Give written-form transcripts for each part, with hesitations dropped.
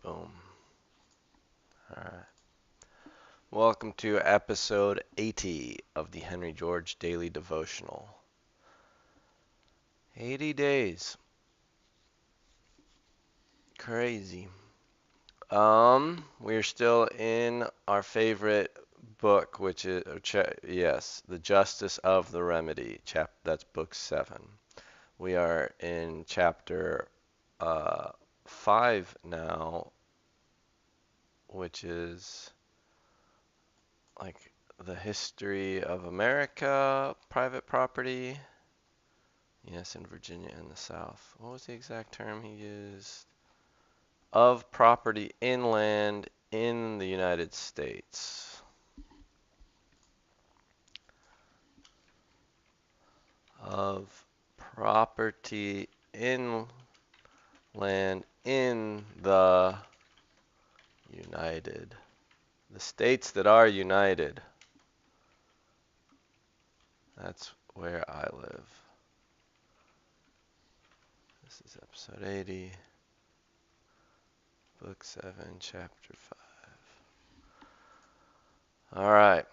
Boom. All right. Welcome to episode 80 of the Henry George Daily Devotional. 80 days. Crazy. We're still in our favorite book, which is yes, The Justice of the Remedy. That's book 7. We are in chapter uh 5 now, which is like the history of America, private property. Yes, in Virginia and the South. What was the exact term he used? Of property inland in the United States. Of property inland in the United. The states that are united. That's where I live. This is episode 80, book 7, chapter 5. All right.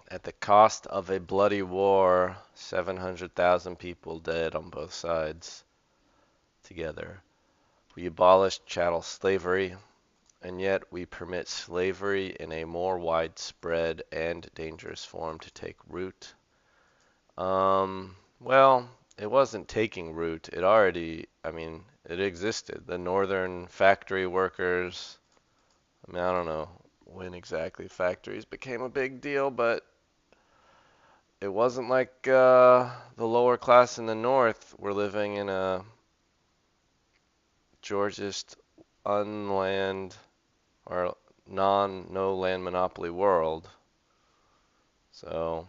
At the cost of a bloody war, 700,000 people dead on both sides together. We abolished chattel slavery, and yet we permit slavery in a more widespread and dangerous form to take root. Well, it wasn't taking root. It existed. The northern factory workers, I don't know when exactly factories became a big deal, but it wasn't like the lower class in the North were living in a Georgist unland or no land monopoly world. So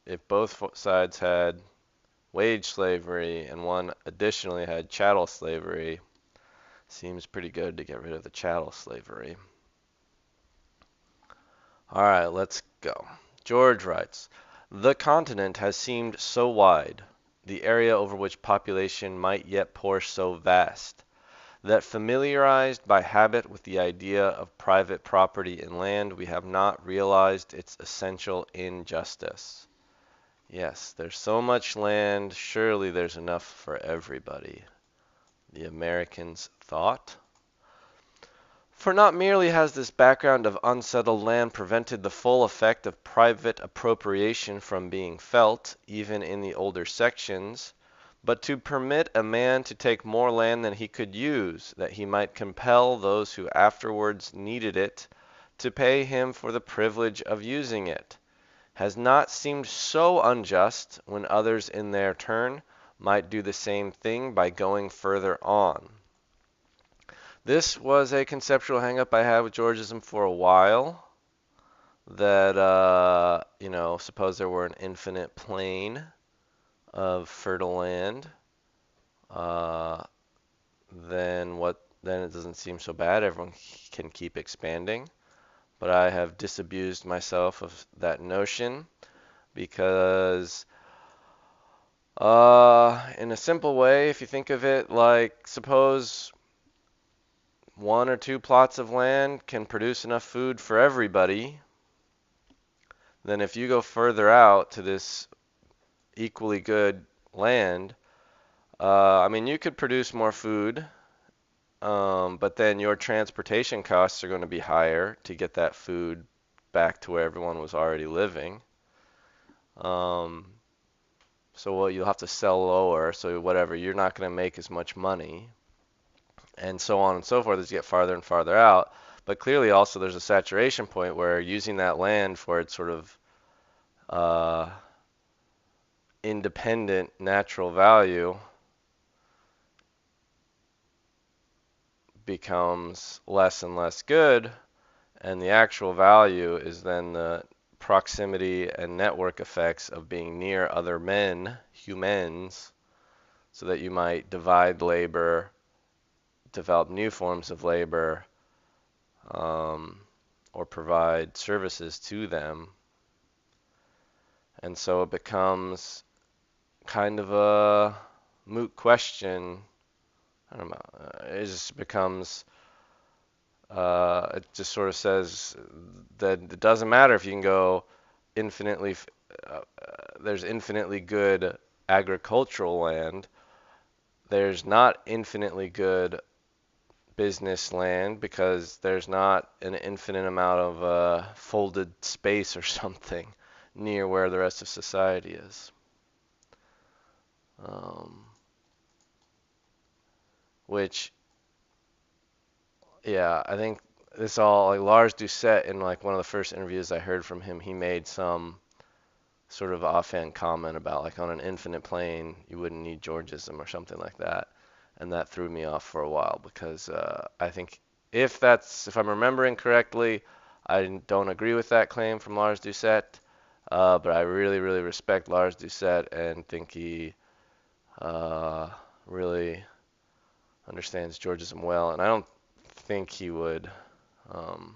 if both sides had wage slavery and one additionally had chattel slavery, seems pretty good to get rid of the chattel slavery. All right, let's go. George writes, "The continent has seemed so wide, the area over which population might yet pour so vast, that familiarized by habit with the idea of private property in land, we have not realized its essential injustice. Yes, there's so much land, surely there's enough for everybody," the Americans thought. For not merely has this background of unsettled land prevented the full effect of private appropriation from being felt, even in the older sections, but to permit a man to take more land than he could use, that he might compel those who afterwards needed it to pay him for the privilege of using it, has not seemed so unjust when others in their turn might do the same thing by going further on. This was a conceptual hangup I had with Georgism for a while. That, suppose there were an infinite plain of fertile land, uh, then it doesn't seem so bad. Everyone can keep expanding. But I have disabused myself of that notion because, in a simple way, if you think of it like, suppose one or two plots of land can produce enough food for everybody, then if you go further out to this equally good land, you could produce more food, but then your transportation costs are going to be higher to get that food back to where everyone was already living. Um, you'll have to sell lower, so whatever, you're not going to make as much money, and so on and so forth as you get farther and farther out. But clearly, also, there's a saturation point where using that land for its sort of uh, independent natural value becomes less and less good, and the actual value is then the proximity and network effects of being near other men, humans, so that you might divide labor, develop new forms of labor, um, or provide services to them. And so it becomes kind of a moot question I don't know. It just becomes. It just sort of says that it doesn't matter if you can go infinitely. There's infinitely good agricultural land. There's not infinitely good business land because there's not an infinite amount of folded space or something near where the rest of society is. Um, which, yeah, I think this all like Lars Doucette in like one of the first interviews I heard from him, he made some sort of offhand comment about like on an infinite plane you wouldn't need Georgism or something like that, and that threw me off for a while because I think if I'm remembering correctly, I don't agree with that claim from Lars Doucette, but I really really respect Lars Doucette and think he uh, really understands Georgism well, and I don't think he would um,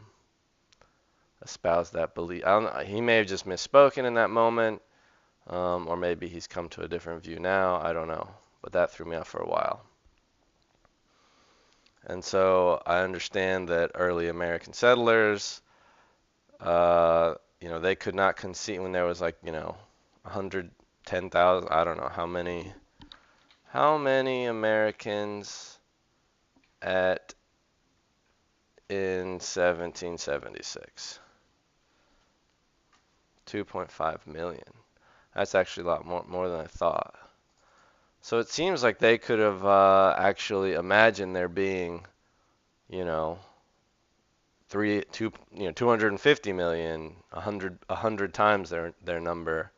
espouse that belief. I don't know, he may have just misspoken in that moment. Or maybe he's come to a different view now. I don't know. But that threw me off for a while. And so I understand that early American settlers, they could not conceive when there was like, 110,000, I don't know how many Americans at in 1776. 2.5 million. That's actually a lot more than I thought. So it seems like they could have actually imagined there being, you know, 250 million, 100 times their number.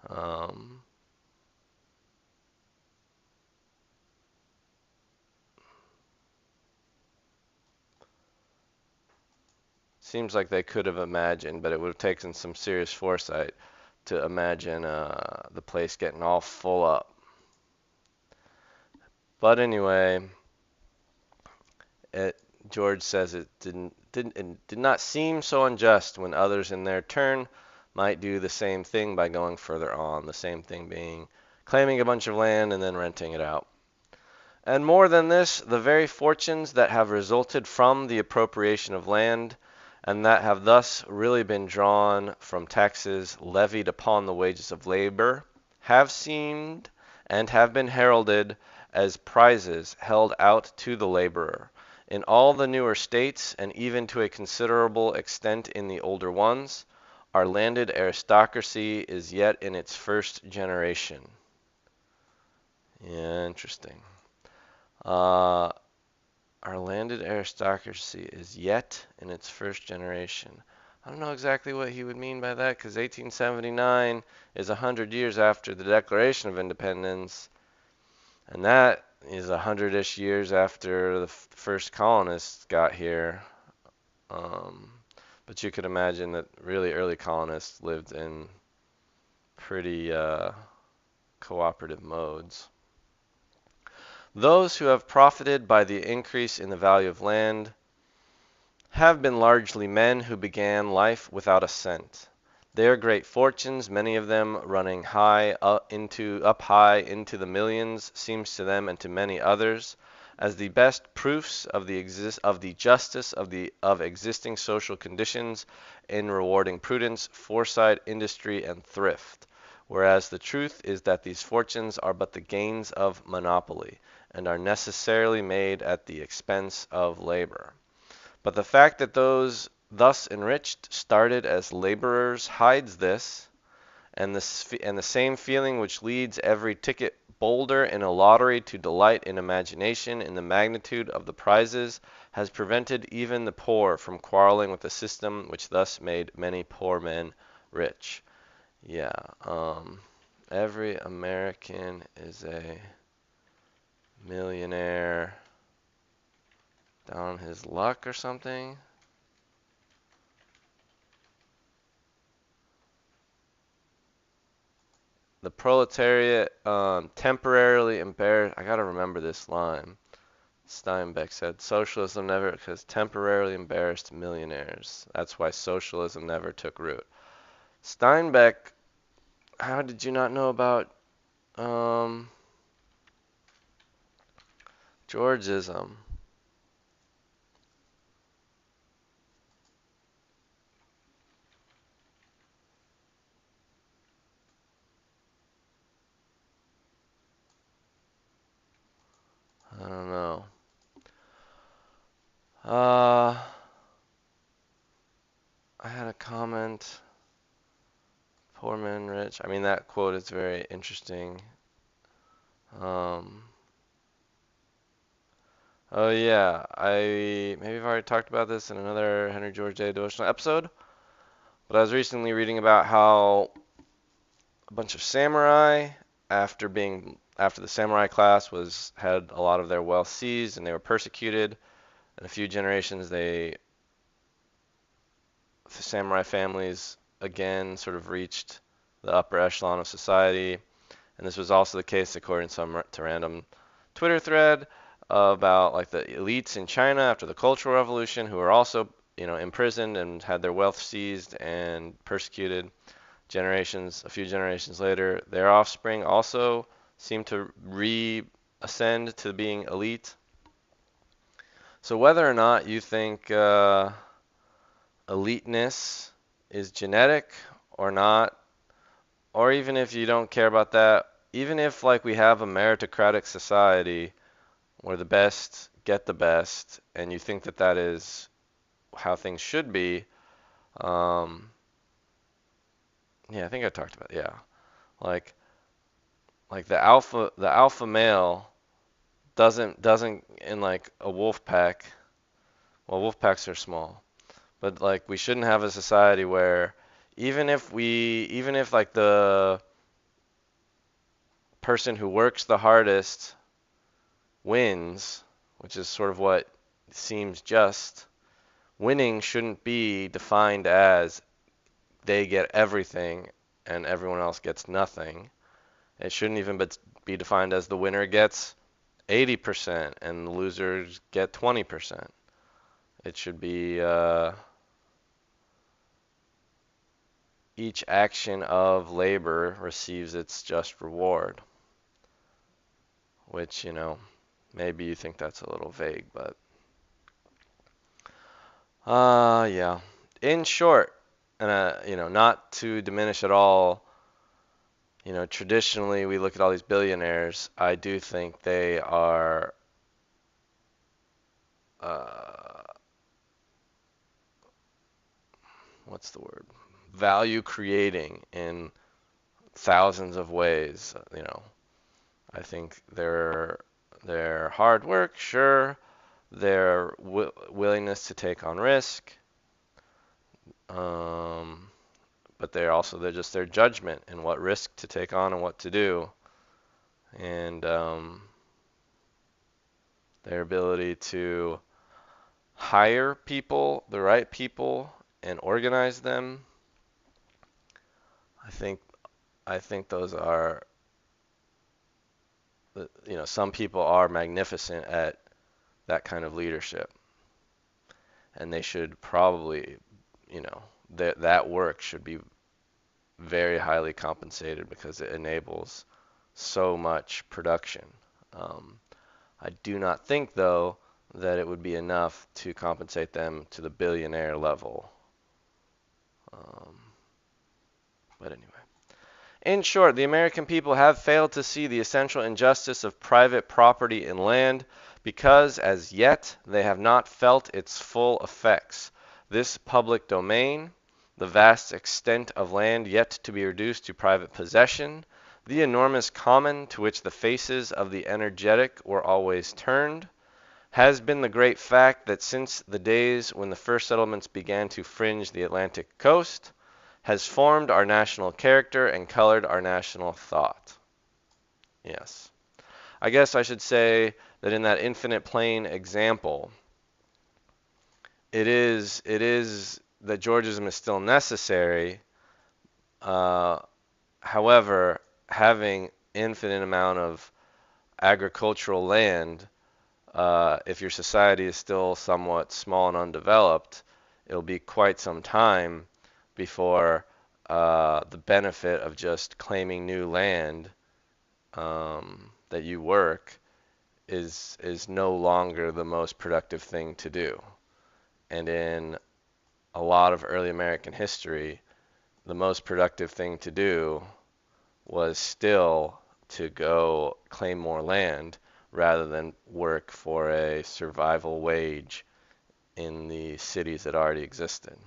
Um, Seems like they could have imagined, but it would have taken some serious foresight to imagine the place getting all full up. But anyway, it, George says it did not seem so unjust when others in their turn might do the same thing by going further on, the same thing being claiming a bunch of land and then renting it out. And more than this, the very fortunes that have resulted from the appropriation of land, and that have thus really been drawn from taxes levied upon the wages of labor, have seemed and have been heralded as prizes held out to the laborer. In all the newer states, and even to a considerable extent in the older ones, our landed aristocracy is yet in its first generation. Yeah, interesting. Uh, our landed aristocracy is yet in its first generation. I don't know exactly what he would mean by that, because 1879 is 100 years after the Declaration of Independence, and that is 100-ish years after the first colonists got here. Um, but you could imagine that really early colonists lived in pretty cooperative modes. Those who have profited by the increase in the value of land have been largely men who began life without a cent. Their great fortunes, many of them running up high into the millions, seems to them and to many others as the best proofs of the justice of existing social conditions in rewarding prudence, foresight, industry, and thrift. Whereas the truth is that these fortunes are but the gains of monopoly, and are necessarily made at the expense of labor. But the fact that those thus enriched started as laborers hides this, and the same feeling which leads every ticket bolder in a lottery to delight in imagination in the magnitude of the prizes has prevented even the poor from quarreling with the system which thus made many poor men rich. Yeah, every American is a millionaire down his luck or something. The proletariat temporarily embarrassed. I gotta remember this line. Steinbeck said, "Socialism never has temporarily embarrassed millionaires. That's why socialism never took root." Steinbeck, how did you not know about um, Georgism. I don't know. Uh, I had a comment. Poor man rich. I mean, that quote is very interesting. Um, oh yeah, maybe I've already talked about this in another Henry George Day devotional episode, but I was recently reading about how a bunch of samurai, after the samurai class was had a lot of their wealth seized and they were persecuted, in a few generations the samurai families again sort of reached the upper echelon of society. And this was also the case according to random Twitter thread about like the elites in China after the Cultural Revolution who were also, imprisoned and had their wealth seized and persecuted. A few generations later, their offspring also seem to reascend to being elite. So whether or not you think eliteness is genetic or not, or even if you don't care about that, even if like we have a meritocratic society where the best get the best, and you think that that is how things should be, um, yeah, I think I talked about like like the alpha male doesn't in like a wolf pack. Well, wolf packs are small, but like we shouldn't have a society where even if like the person who works the hardest wins, which is sort of what seems just, winning shouldn't be defined as they get everything and everyone else gets nothing. It shouldn't even be defined as the winner gets 80% and the losers get 20%. It should be each action of labor receives its just reward, which, maybe you think that's a little vague, but yeah. In short, and not to diminish at all, traditionally we look at all these billionaires. I do think they are uh, what's the word? Value creating in thousands of ways. I think their hard work, sure, their willingness to take on risk, um, but they're just their judgment and what risk to take on and what to do, and their ability to hire people, the right people, and organize them. I think I think those are, some people are magnificent at that kind of leadership, and they should probably, that work should be very highly compensated because it enables so much production. Um, I do not think, though, that it would be enough to compensate them to the billionaire level. Um, but anyway. In short, the American people have failed to see the essential injustice of private property in land because, as yet, they have not felt its full effects. This public domain, the vast extent of land yet to be reduced to private possession, the enormous common to which the faces of the energetic were always turned, has been the great fact that since the days when the first settlements began to fringe the Atlantic coast, has formed our national character and colored our national thought. Yes. I guess I should say that in that infinite plane example, it is that Georgism is still necessary. Uh, However, having infinite amount of agricultural land, if your society is still somewhat small and undeveloped, it'll be quite some time before the benefit of just claiming new land that you work is no longer the most productive thing to do. And in a lot of early American history, the most productive thing to do was still to go claim more land rather than work for a survival wage in the cities that already existed.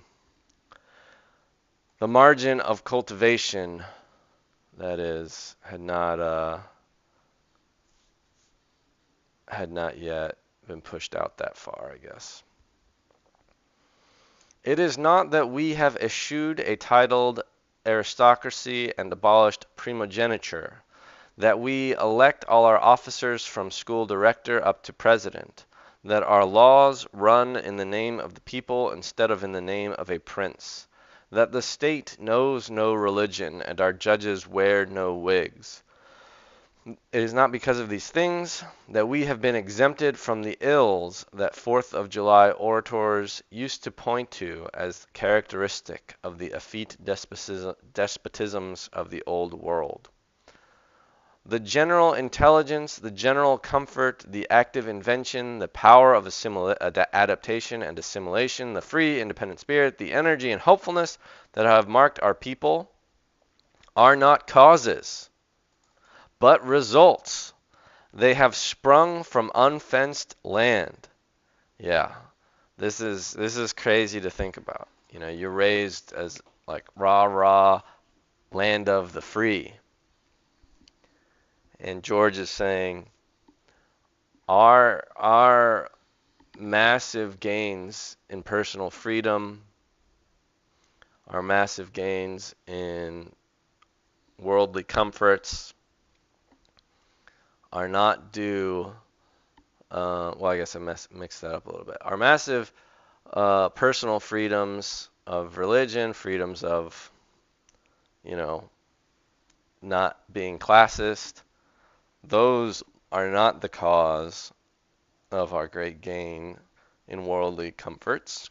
The margin of cultivation, that is, had not yet been pushed out that far, I guess. It is not that we have eschewed a titled aristocracy and abolished primogeniture, that we elect all our officers from school director up to president, that our laws run in the name of the people instead of in the name of a prince, that the state knows no religion and our judges wear no wigs. It is not because of these things that we have been exempted from the ills that Fourth of July orators used to point to as characteristic of the effete despotisms of the Old World. The general intelligence, the general comfort, the active invention, the power of adaptation and assimilation, the free, independent spirit, the energy and hopefulness that have marked our people are not causes, but results. They have sprung from unfenced land. Yeah, this is crazy to think about. You know, you're raised as like rah land of the free. And George is saying our massive gains in personal freedom, our massive gains in worldly comforts are not due. Well, I guess I mixed that up a little bit. Our massive personal freedoms of religion, freedoms of, you know, not being classist, those are not the cause of our great gain in worldly comforts,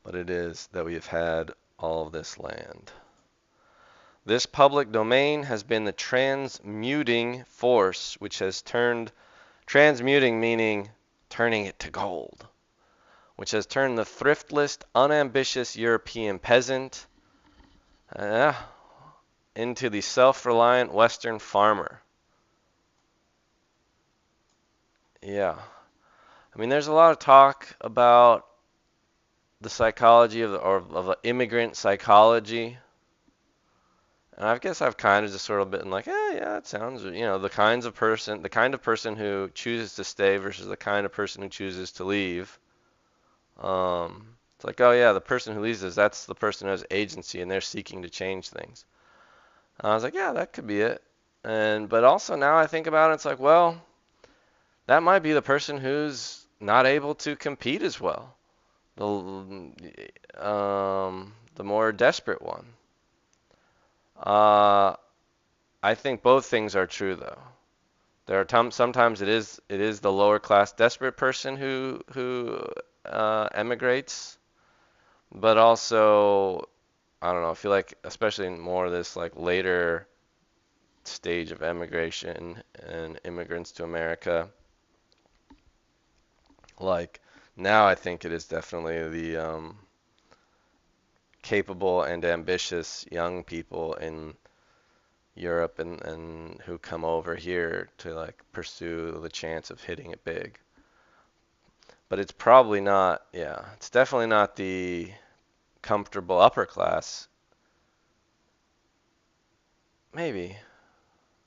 but it is that we have had all of this land. This public domain has been the transmuting force which has turned, transmuting meaning turning it to gold, which has turned the thriftless, unambitious European peasant into the self-reliant Western farmer. Yeah. I mean, there's a lot of talk about the psychology of immigrant psychology. And I guess I've kind of just sort of been like, yeah, it sounds, the kind of person who chooses to stay versus the kind of person who chooses to leave. It's like, oh yeah, the person who leaves that's the person who has agency and they're seeking to change things. And I was like, yeah, that could be it. But also now I think about it, it's like, well, that might be the person who's not able to compete as well. The more desperate one. I think both things are true though. There are sometimes it is the lower class desperate person who emigrates, but also I don't know. I feel like especially in more of this like later stage of emigration and immigrants to America, like now I think it is definitely the capable and ambitious young people in Europe and who come over here to like pursue the chance of hitting it big. But it's probably not, yeah, it's definitely not the comfortable upper class. Maybe.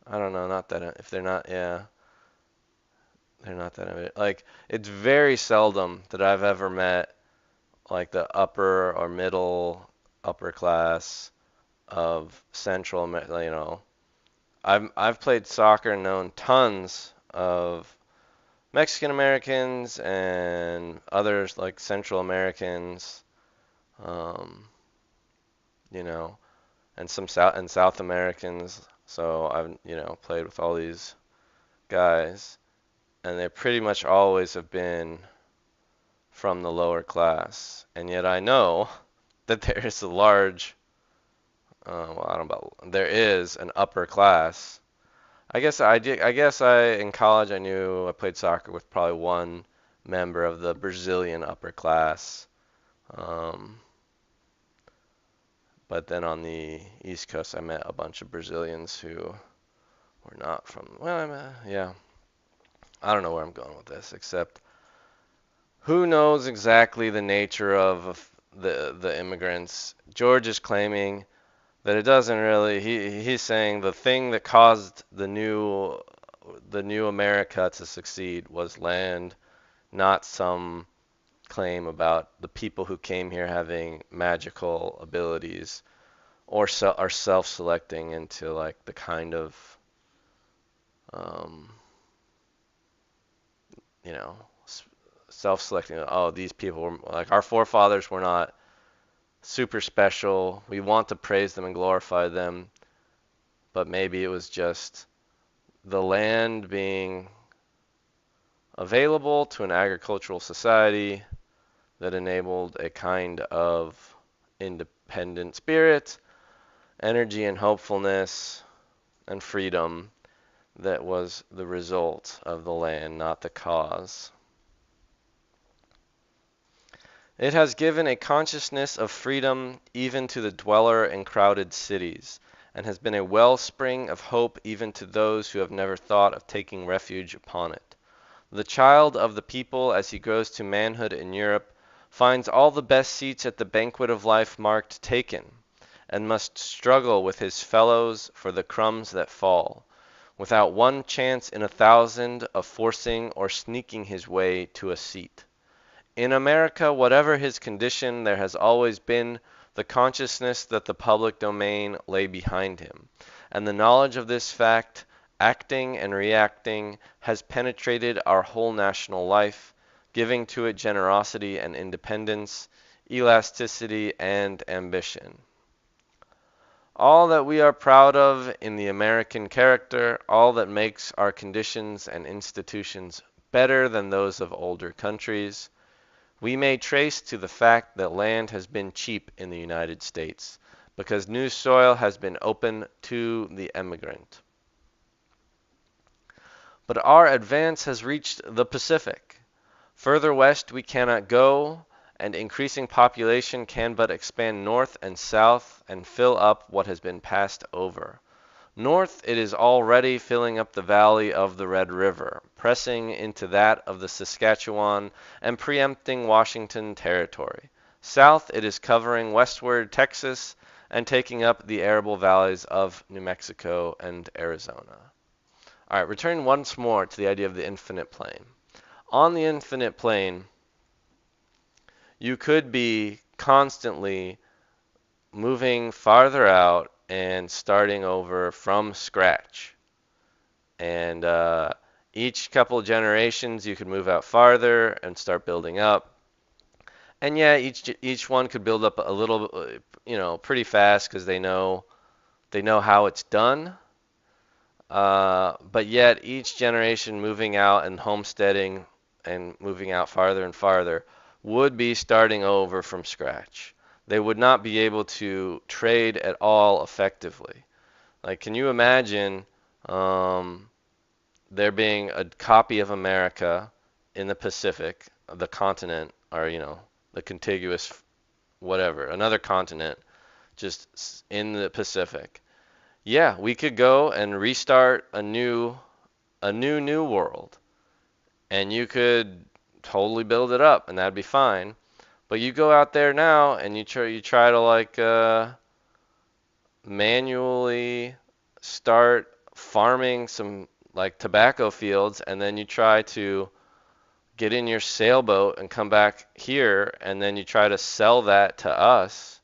I don't know, not that if they're not, yeah, they're not that like it's very seldom that I've ever met like the upper or middle upper class of Central, I've played soccer and known tons of Mexican Americans and others like Central Americans, um, you know, and some South Americans. So I've, played with all these guys, and they pretty much always have been from the lower class. And yet I know that there is a large, well, I don't know about, there is an upper class I guess I in college I played soccer with probably one member of the Brazilian upper class. Um, but then on the East Coast, I met a bunch of Brazilians who were not from. Well, yeah, I don't know where I'm going with this, except who knows exactly the nature of the immigrants. George is claiming that it doesn't really. He's saying the thing that caused the new America to succeed was land, not some claim about the people who came here having magical abilities or are self-selecting into like the kind of um, you know self-selecting. Oh, these people were like our forefathers were not super special. We want to praise them and glorify them, but maybe it was just the land being available to an agricultural society that enabled a kind of independent spirit, energy and hopefulness and freedom that was the result of the land, not the cause. It has given a consciousness of freedom even to the dweller in crowded cities, and has been a wellspring of hope even to those who have never thought of taking refuge upon it. The child of the people, as he grows to manhood in Europe, finds all the best seats at the banquet of life marked taken, and must struggle with his fellows for the crumbs that fall, without one chance in 1,000 of forcing or sneaking his way to a seat. In America, whatever his condition, there has always been the consciousness that the public domain lay behind him, and the knowledge of this fact, acting and reacting, has penetrated our whole national life, giving to it generosity and independence, elasticity and ambition. All that we are proud of in the American character, all that makes our conditions and institutions better than those of older countries, we may trace to the fact that land has been cheap in the United States, because new soil has been open to the emigrant. But our advance has reached the Pacific. Further west we cannot go, and increasing population can but expand north and south and fill up what has been passed over. North it is already filling up the valley of the Red River, pressing into that of the Saskatchewan and preempting Washington Territory. South it is covering westward Texas and taking up the arable valleys of New Mexico and Arizona. All right, return once more to the idea of the infinite plane. On the infinite plane, you could be constantly moving farther out and starting over from scratch. And each couple of generations, you could move out farther and start building up. And yeah, each one could build up a little, pretty fast because they know how it's done. But yet each generation moving out and homesteading and moving out farther and farther would be starting over from scratch. They would not be able to trade at all effectively. Like, can you imagine there being a copy of America in the Pacific, the continent, or, the contiguous, whatever, another continent just in the Pacific? Yeah, we could go and restart a new world, and you could totally build it up, and that'd be fine. But you go out there now and you try to like manually start farming some like tobacco fields, and then you try to get in your sailboat and come back here, and then you try to sell that to us,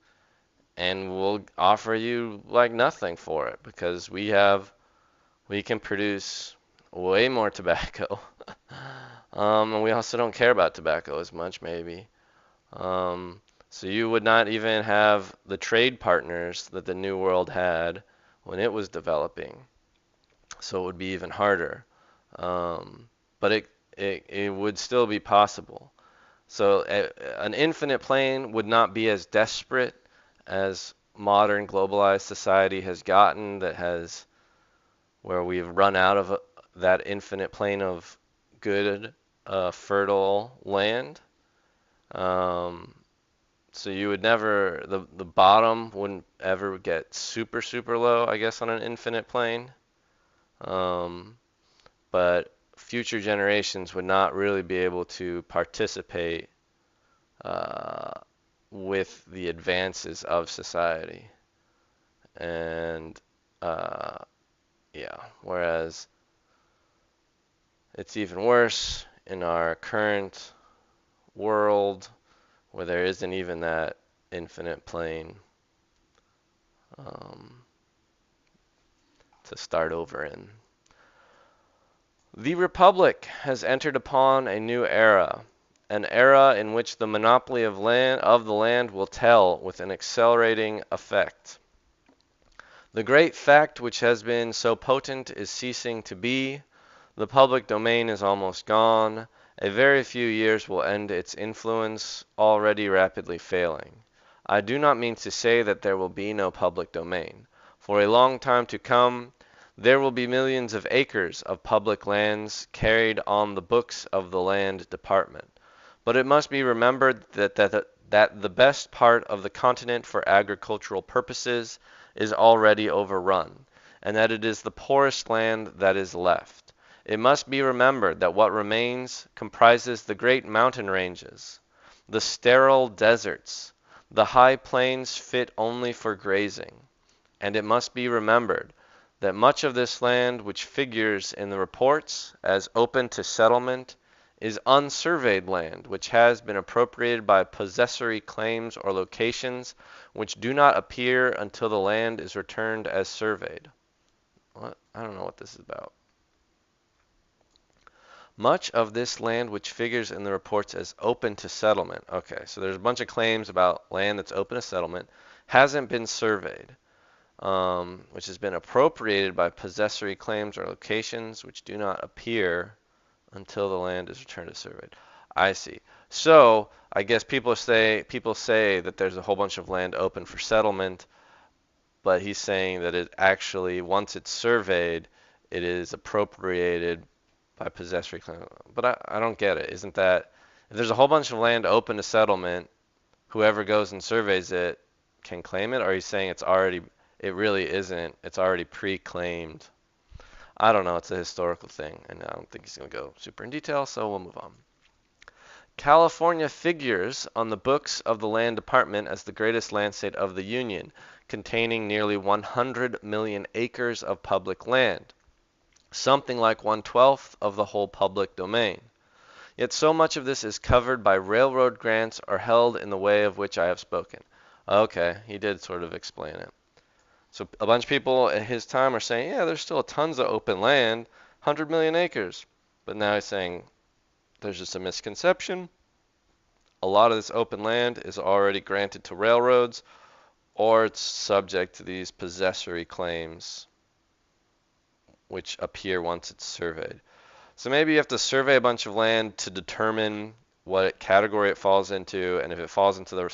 and we'll offer you like nothing for it because we can produce way more tobacco. And we also don't care about tobacco as much, maybe. So you would not even have the trade partners that the New World had when it was developing. So it would be even harder. But it would still be possible. So an infinite plane would not be as desperate as modern globalized society has gotten, that has where we've run out of that infinite plane of good, fertile land. Um, so you would never, the bottom wouldn't ever get super, super low, I guess, on an infinite plane. Um, but future generations would not really be able to participate uh, with the advances of society. And uh, yeah, whereas it's even worse in our current world where there isn't even that infinite plane um, to start over in. The Republic has entered upon a new era, an era in which the monopoly of the land will tell with an accelerating effect. The great fact which has been so potent is ceasing to be. The public domain is almost gone. A very few years will end its influence, already rapidly failing. I do not mean to say that there will be no public domain. For a long time to come, there will be millions of acres of public lands carried on the books of the Land Department. But it must be remembered that the best part of the continent for agricultural purposes is already overrun, and that it is the poorest land that is left. It must be remembered that what remains comprises the great mountain ranges, the sterile deserts, the high plains fit only for grazing. And it must be remembered that much of this land which figures in the reports as open to settlement is unsurveyed land which has been appropriated by possessory claims or locations which do not appear until the land is returned as surveyed. What? I don't know what this is about. Much of this land which figures in the reports as open to settlement. Okay, so there's a bunch of claims about land that's open to settlement, hasn't been surveyed, which has been appropriated by possessory claims or locations which do not appear until the land is returned as surveyed. I see. So I guess people say that there's a whole bunch of land open for settlement, but he's saying that it actually, once it's surveyed, it is appropriated by possessory claim. But I don't get it. Isn't that if there's a whole bunch of land open to settlement, whoever goes and surveys it can claim it? Or are you saying it really isn't, it's already pre-claimed? I don't know. It's a historical thing, and I don't think he's going to go super in detail, so we'll move on. California figures on the books of the Land Department as the greatest land state of the Union, containing nearly 100 million acres of public land, something like 1/12 of the whole public domain. Yet so much of this is covered by railroad grants or held in the way of which I have spoken. Okay, he did sort of explain it. So a bunch of people at his time are saying, yeah, there's still tons of open land, 100 million acres. But now he's saying there's just a misconception. A lot of this open land is already granted to railroads, or it's subject to these possessory claims, which appear once it's surveyed. So maybe you have to survey a bunch of land to determine what category it falls into, and if it falls into the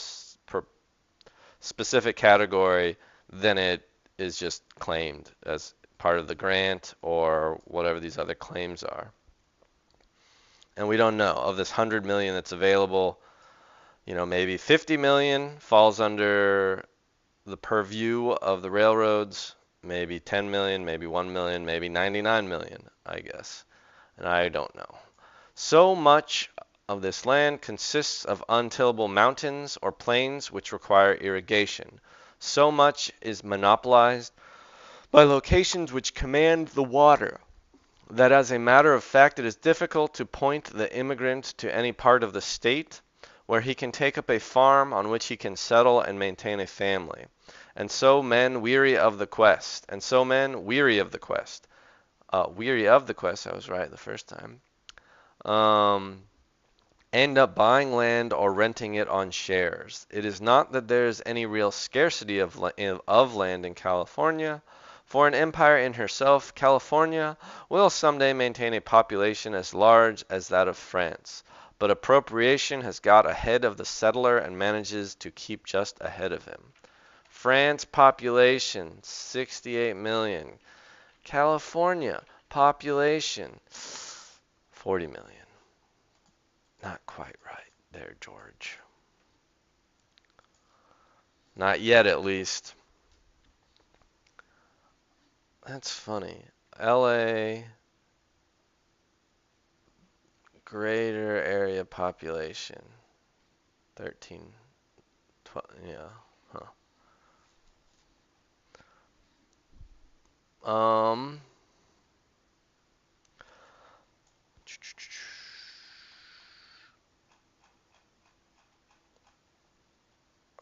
specific category, then it is just claimed as part of the grant or whatever these other claims are. And we don't know. Of this 100 million that's available, maybe 50 million falls under the purview of the railroads, maybe 10 million, maybe 1 million, maybe 99 million, I guess. And I don't know. So much of this land consists of untillable mountains or plains which require irrigation. So much is monopolized by locations which command the water, that as a matter of fact it is difficult to point the immigrant to any part of the state where he can take up a farm on which he can settle and maintain a family. And so men weary of the quest, weary of the quest, I was right the first time, end up buying land or renting it on shares. It is not that there is any real scarcity of land in California. For an empire in herself, California will someday maintain a population as large as that of France. But appropriation has got ahead of the settler and manages to keep just ahead of him. France population, 68 million. California, population 40 million. Not quite right there, George. Not yet, at least. That's funny. LA, greater area population 13, 12, yeah. Huh.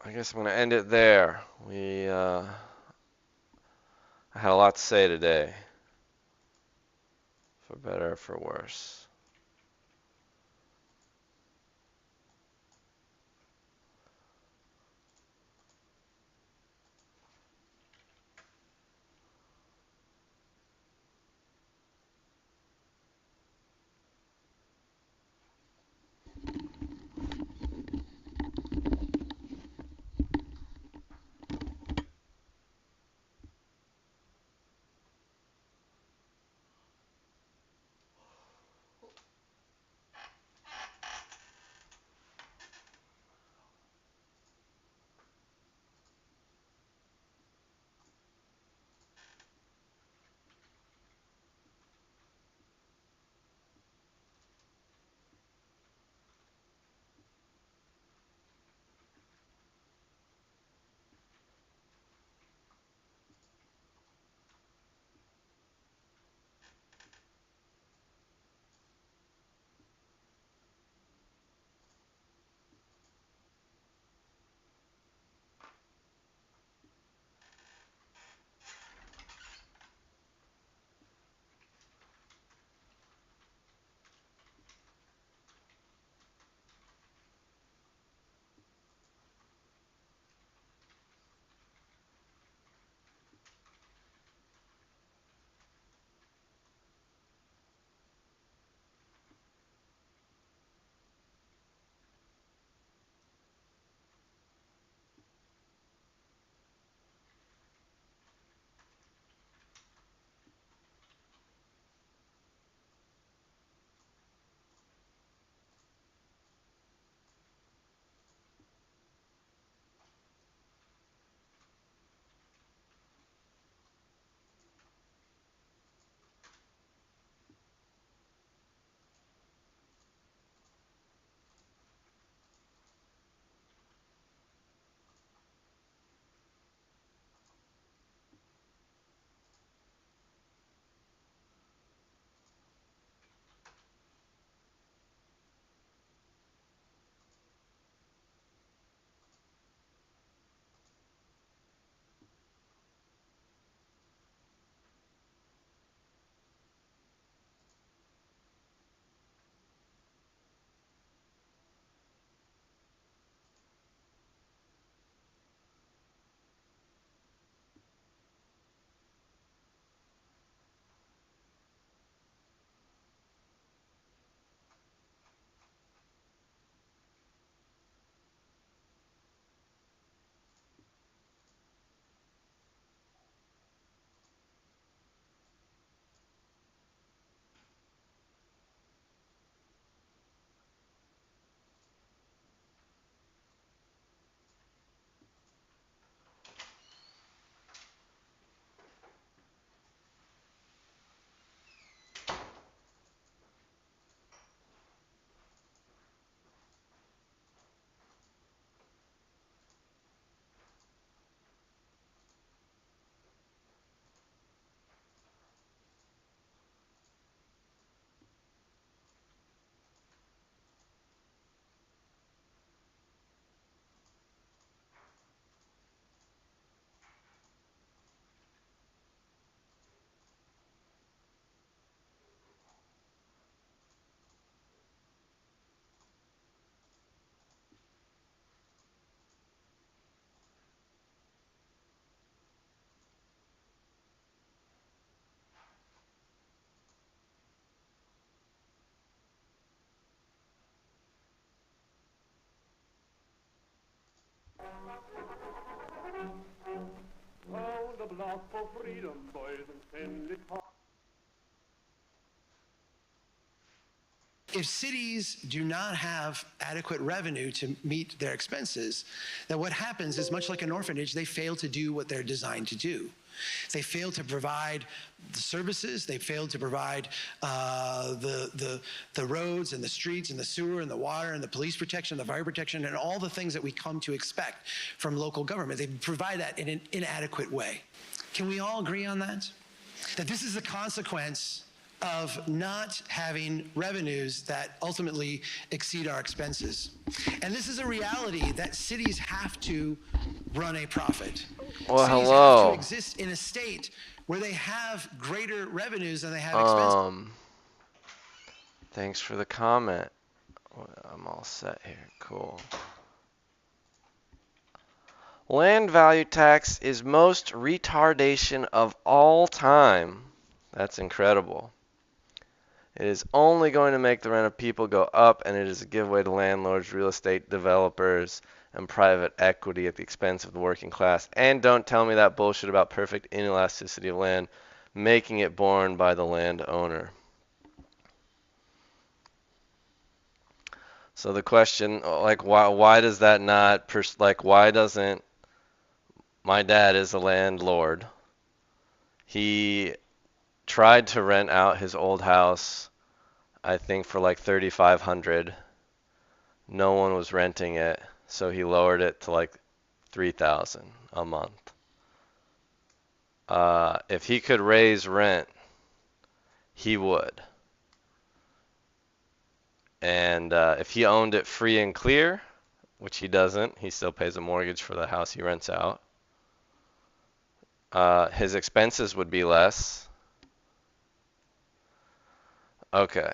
I guess I'm gonna end it there. I had a lot to say today, for better or for worse. If cities do not have adequate revenue to meet their expenses, then what happens is, much like an orphanage, they fail to do what they're designed to do. They fail to provide the services. They fail to provide the roads and the streets and the sewer and the water and the police protection, the fire protection, and all the things that we come to expect from local government. They provide that in an inadequate way. Can we all agree on that? That this is a consequence of not having revenues that ultimately exceed our expenses. And this is a reality that cities have to run a profit. Well, cities have to exist in a state where they have greater revenues than they have expenses. Thanks for the comment. I'm all set here. Cool. Land value tax is most retardation of all time. That's incredible. It is only going to make the rent of people go up, and it is a giveaway to landlords, real estate developers, and private equity at the expense of the working class. And don't tell me that bullshit about perfect inelasticity of land, making it borne by the landowner. So the question, like, why does that not, why doesn't, my dad is a landlord. He tried to rent out his old house, I think for like $3,500. No one was renting it, so he lowered it to like $3,000 a month. If he could raise rent, he would. And if he owned it free and clear, which he doesn't, he still pays a mortgage for the house he rents out. His expenses would be less. Okay.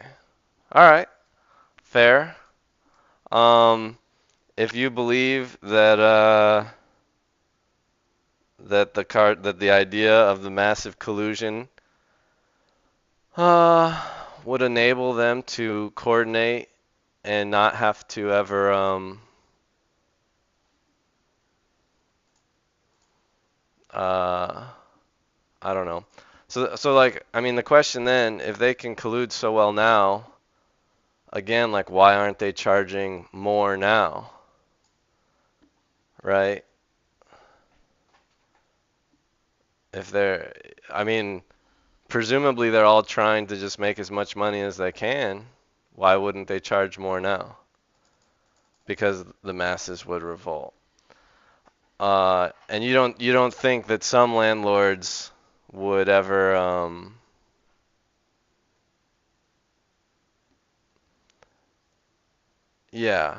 All right. Fair. If you believe that that the idea of the massive collusion would enable them to coordinate and not have to ever I don't know. So like, I mean, the question then, if they can collude so well now, again, like, why aren't they charging more now? Right? I mean, presumably they're all trying to just make as much money as they can. Why wouldn't they charge more now? Because the masses would revolt. And you don't think that some landlords would ever yeah.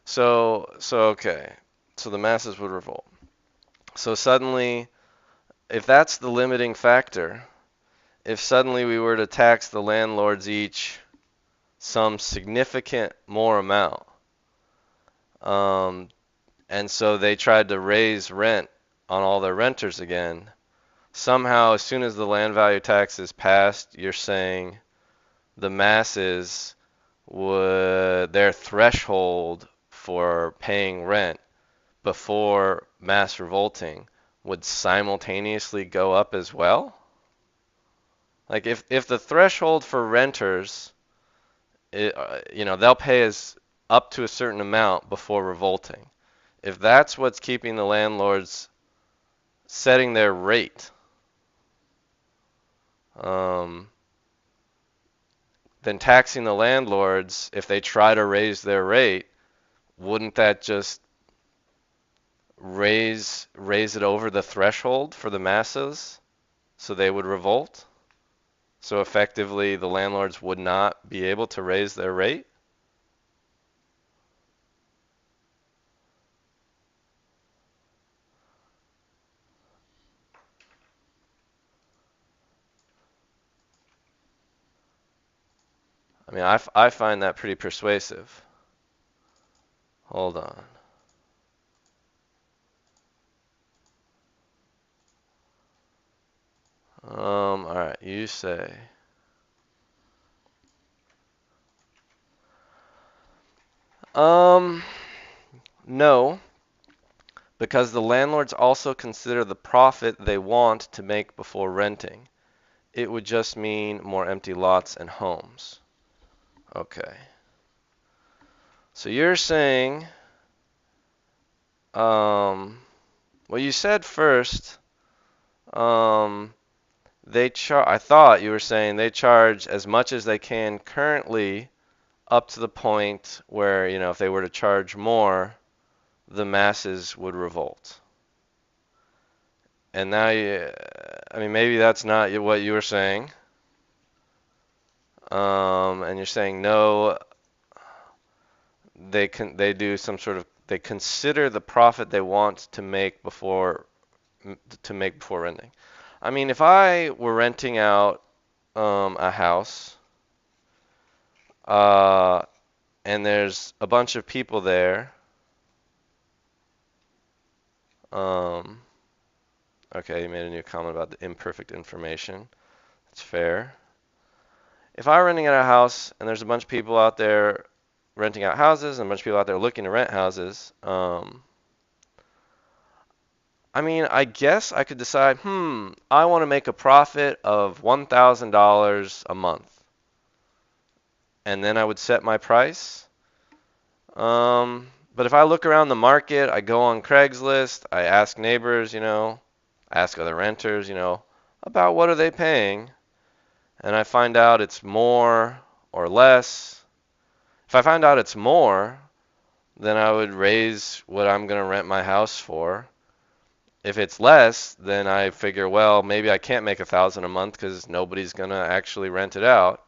So okay. So the masses would revolt. So suddenly, if that's the limiting factor, if suddenly we were to tax the landlords each some significant more amount, and so they tried to raise rent on all their renters again, somehow as soon as the land value tax is passed, you're saying the masses would, their threshold for paying rent before mass revolting would simultaneously go up as well? Like if the threshold for renters, they'll pay as up to a certain amount before revolting. If that's what's keeping the landlords setting their rate, then taxing the landlords, if they try to raise their rate, wouldn't that just raise it over the threshold for the masses so they would revolt? So effectively the landlords would not be able to raise their rate? I mean, I find that pretty persuasive. Hold on. All right, you say. No, because the landlords also consider the profit they want to make before renting. It would just mean more empty lots and homes. Okay. So you're saying, well, you said first, um, I thought you were saying they charge as much as they can currently up to the point where, if they were to charge more, the masses would revolt. And now I mean, maybe that's not what you were saying. And you're saying no, they do some sort of, they consider the profit they want to make before renting. I mean, if I were renting out a house, uh, and there's a bunch of people there, um, okay, you made a new comment about the imperfect information. That's fair. If I were renting out a house and there's a bunch of people out there renting out houses and a bunch of people out there looking to rent houses, I mean, I guess I could decide, I want to make a profit of $1,000 a month. And then I would set my price. But if I look around the market, I go on Craigslist, I ask neighbors, ask other renters, about what are they paying, and I find out it's more or less. If I find out it's more, then I would raise what I'm going to rent my house for. If it's less, then I figure, well, maybe I can't make 1,000 a month because nobody's going to actually rent it out.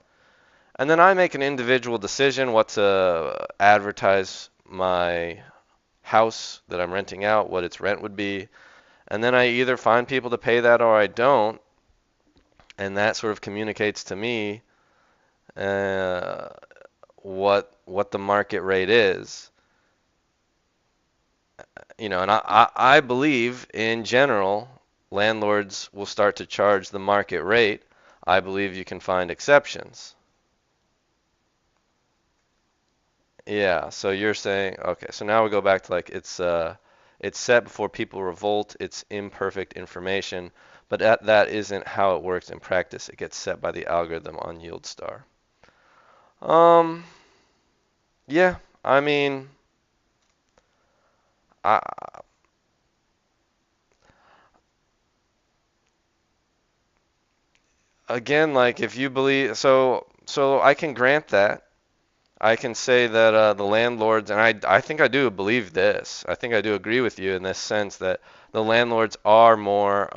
And then I make an individual decision what to advertise my house that I'm renting out, what its rent would be. And then I either find people to pay that or I don't. And that sort of communicates to me what the market rate is. And I believe in general, landlords will start to charge the market rate. I believe you can find exceptions. Yeah, so you're saying, okay, so now we go back to like it's set before people revolt, it's imperfect information, but that isn't how it works in practice. It gets set by the algorithm on YieldStar. Yeah, I mean, I again, like if you believe, so I can grant that. I can say that the landlords, and I think I do believe this. I think I do agree with you in this sense that the landlords are more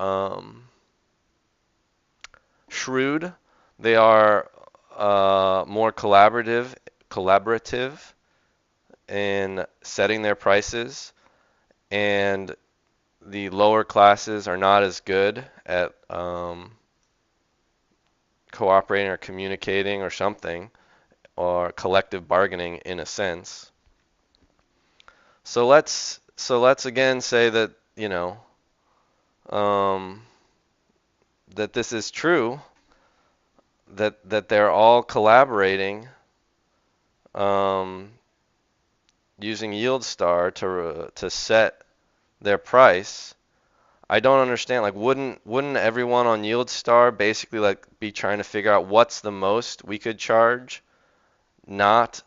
shrewd. They are more collaborative in setting their prices, and the lower classes are not as good at cooperating or communicating or something, or collective bargaining in a sense. So let's again say that um, that this is true, that they're all collaborating um, using YieldStar to set their price. I don't understand. Like, wouldn't everyone on YieldStar basically like be trying to figure out what's the most we could charge, not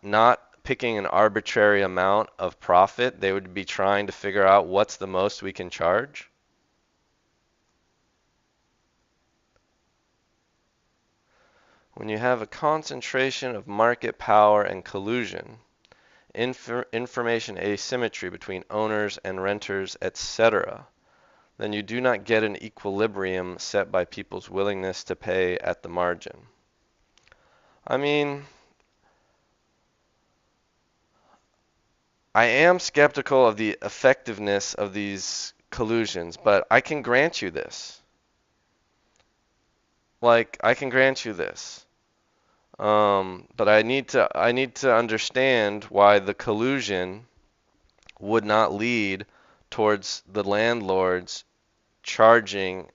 picking an arbitrary amount of profit? They would be trying to figure out what's the most we can charge. When you have a concentration of market power and collusion, information asymmetry between owners and renters, etc., then you do not get an equilibrium set by people's willingness to pay at the margin. I mean, I am skeptical of the effectiveness of these collusions, but I can grant you this. Like, I can grant you this. But I need to understand why the collusion would not lead towards the landlords charging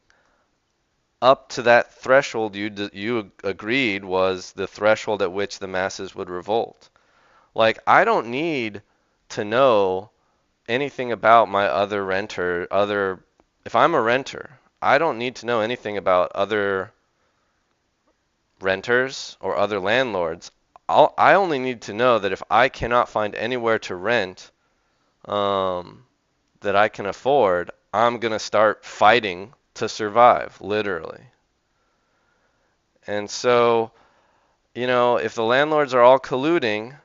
up to that threshold you agreed was the threshold at which the masses would revolt. Like, I don't need to know anything about my other renter, if I'm a renter, I don't need to know anything about other renters or other landlords. I only need to know that if I cannot find anywhere to rent that I can afford, I'm going to start fighting to survive, literally. And so, if the landlords are all colluding,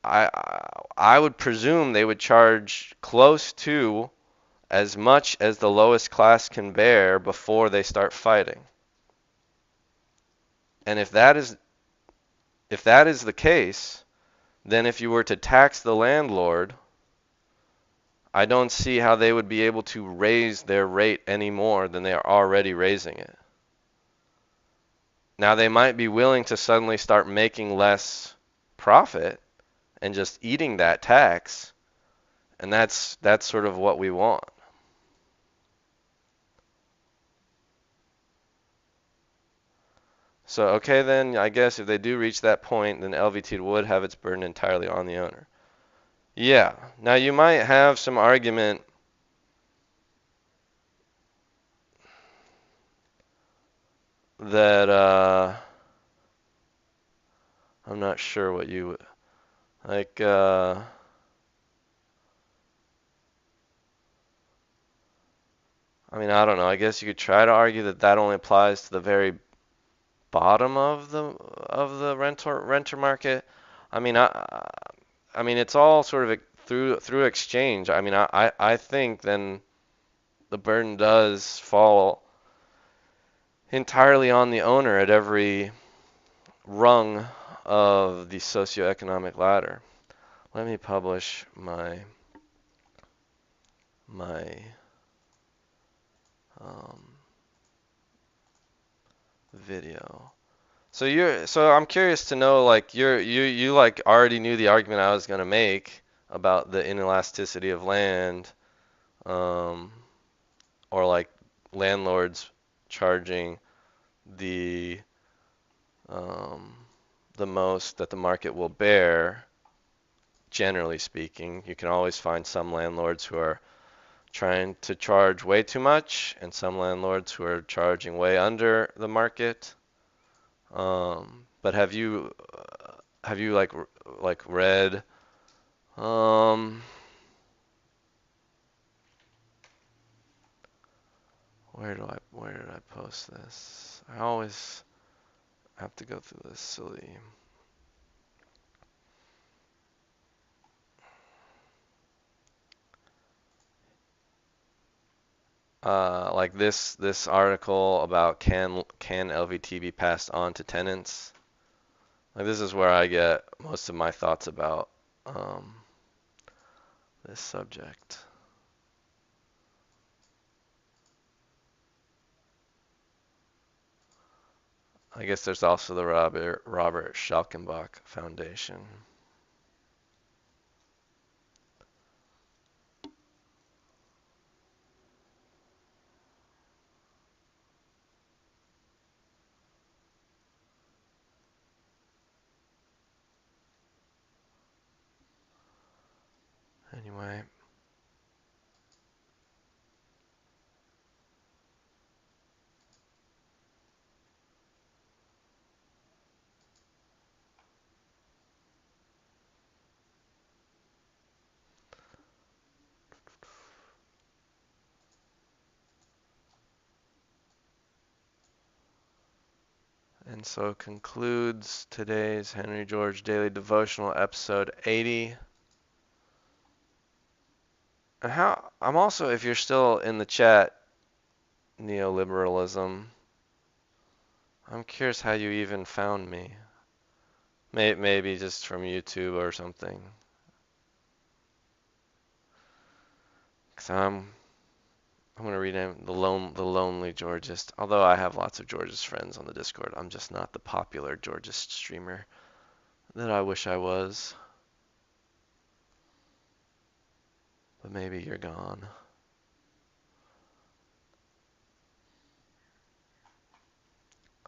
I I would presume they would charge close to as much as the lowest class can bear before they start fighting. And if that is the case, then if you were to tax the landlord, I don't see how they would be able to raise their rate any more than they are already raising it. Now they might be willing to suddenly start making less profit and just eating that tax, and that's sort of what we want. So, okay, then I guess if they do reach that point, then LVT would have its burden entirely on the owner. Yeah. Now you might have some argument that I'm not sure what you like. I mean, I don't know. I guess you could try to argue that that only applies to the very bottom of the renter market. I mean, I mean, it's all sort of through exchange. I mean, I think then the burden does fall entirely on the owner at every rung of the socioeconomic ladder. Let me publish my um, video. So I'm curious to know, like, you like already knew the argument I was gonna make about the inelasticity of land, um, or like landlords charging the um, the most that the market will bear. Generally speaking, you can always find some landlords who are trying to charge way too much, and some landlords who are charging way under the market. But have you like read um where did I post this? I always have to go through this silly like this article about can LVT be passed on to tenants? Like this is where I get most of my thoughts about um this subject. I guess there's also the Robert Schalkenbach Foundation. Anyway, and so concludes today's Henry George Daily Devotional, episode 80. And how I'm also, if you're still in the chat, neoliberalism, I'm curious how you even found me. Maybe just from YouTube or something. Cause I'm gonna rename the lonely Georgist. Although I have lots of Georgist friends on the Discord, I'm just not the popular Georgist streamer that I wish I was. But maybe you're gone.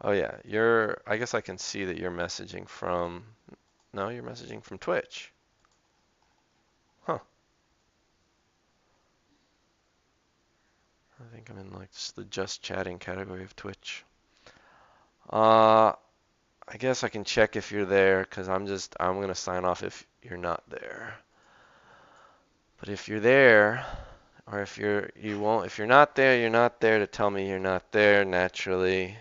Oh yeah, I guess I can see that you're messaging from. No, you're messaging from Twitch. Huh. I think I'm in like just the just chatting category of Twitch. I guess I can check if you're there, because I'm gonna sign off if you're not there. But if you're there, or if you're not there, you're not there to tell me you're not there naturally.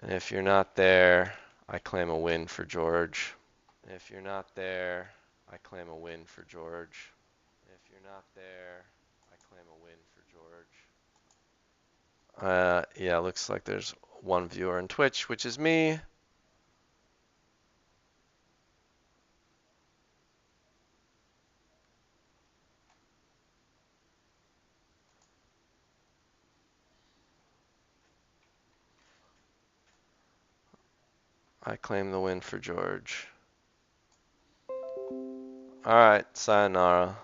And if you're not there, I claim a win for George. If you're not there, I claim a win for George. If you're not there, I claim a win for George. Yeah, looks like there's one viewer on Twitch, which is me. I claim the win for George. Alright, sayonara.